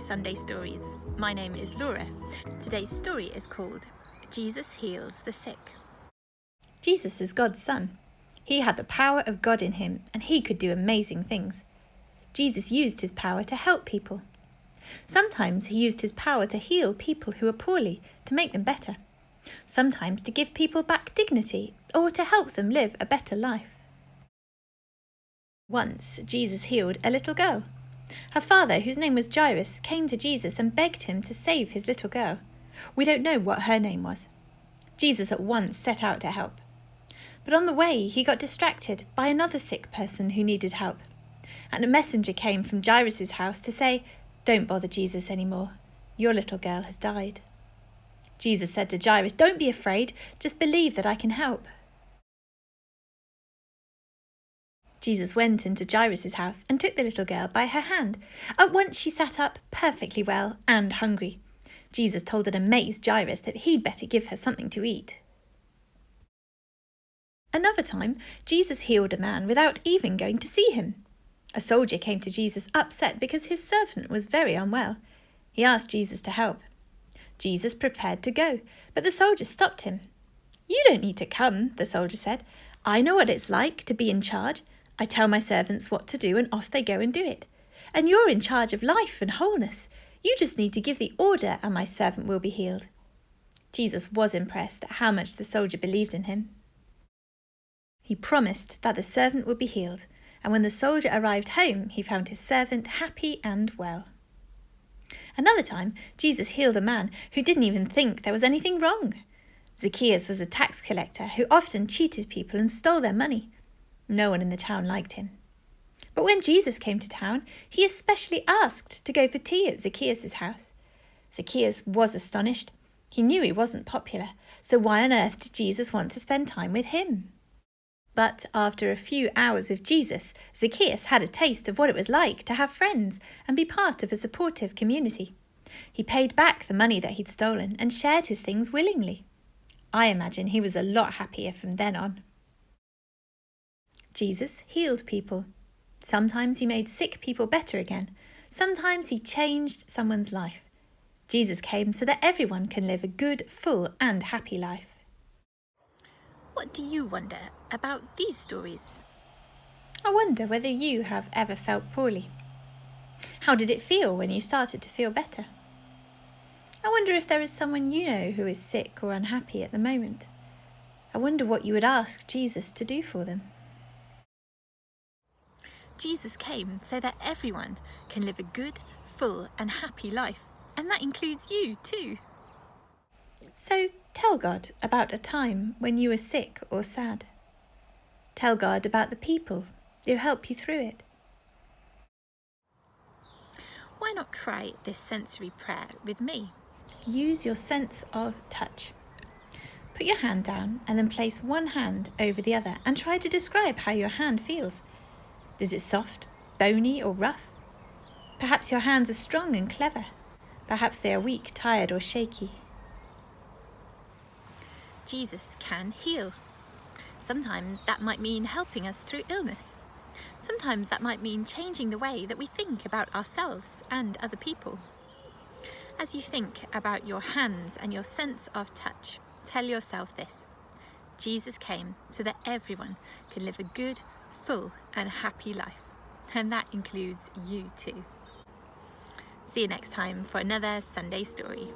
Sunday Stories. My name is Laura. Today's story is called Jesus Heals the Sick. Jesus is God's son. He had the power of God in him and he could do amazing things. Jesus used his power to help people. Sometimes he used his power to heal people who are poorly, to make them better. Sometimes to give people back dignity or to help them live a better life. Once, Jesus healed a little girl. Her father, whose name was Jairus, came to Jesus and begged him to save his little girl. We don't know what her name was. Jesus at once set out to help. But on the way, he got distracted by another sick person who needed help. And a messenger came from Jairus' house to say, "Don't bother Jesus anymore. Your little girl has died." Jesus said to Jairus, "Don't be afraid, just believe that I can help." Jesus went into Jairus' house and took the little girl by her hand. At once she sat up perfectly well and hungry. Jesus told an amazed Jairus that he'd better give her something to eat. Another time, Jesus healed a man without even going to see him. A soldier came to Jesus upset because his servant was very unwell. He asked Jesus to help. Jesus prepared to go, but the soldier stopped him. "You don't need to come," the soldier said. "I know what it's like to be in charge. I tell my servants what to do and off they go and do it. And you're in charge of life and wholeness. You just need to give the order and my servant will be healed." Jesus was impressed at how much the soldier believed in him. He promised that the servant would be healed, and when the soldier arrived home, he found his servant happy and well. Another time, Jesus healed a man who didn't even think there was anything wrong. Zacchaeus was a tax collector who often cheated people and stole their money. No one in the town liked him. But when Jesus came to town, he especially asked to go for tea at Zacchaeus' house. Zacchaeus was astonished. He knew he wasn't popular, so why on earth did Jesus want to spend time with him? But after a few hours with Jesus, Zacchaeus had a taste of what it was like to have friends and be part of a supportive community. He paid back the money that he'd stolen and shared his things willingly. I imagine he was a lot happier from then on. Jesus healed people. Sometimes he made sick people better again. Sometimes he changed someone's life. Jesus came so that everyone can live a good, full and happy life. What do you wonder about these stories? I wonder whether you have ever felt poorly. How did it feel when you started to feel better? I wonder if there is someone you know who is sick or unhappy at the moment. I wonder what you would ask Jesus to do for them. Jesus came so that everyone can live a good, full and happy life, and that includes you too. So tell God about a time when you were sick or sad. Tell God about the people who help you through it. Why not try this sensory prayer with me? Use your sense of touch. Put your hand down and then place one hand over the other and try to describe how your hand feels. Is it soft, bony or rough? Perhaps your hands are strong and clever. Perhaps they are weak, tired or shaky. Jesus can heal. Sometimes that might mean helping us through illness. Sometimes that might mean changing the way that we think about ourselves and other people. As you think about your hands and your sense of touch, tell yourself this: Jesus came so that everyone can live a good, full and happy life, and that includes you too. See you next time for another Sunday story.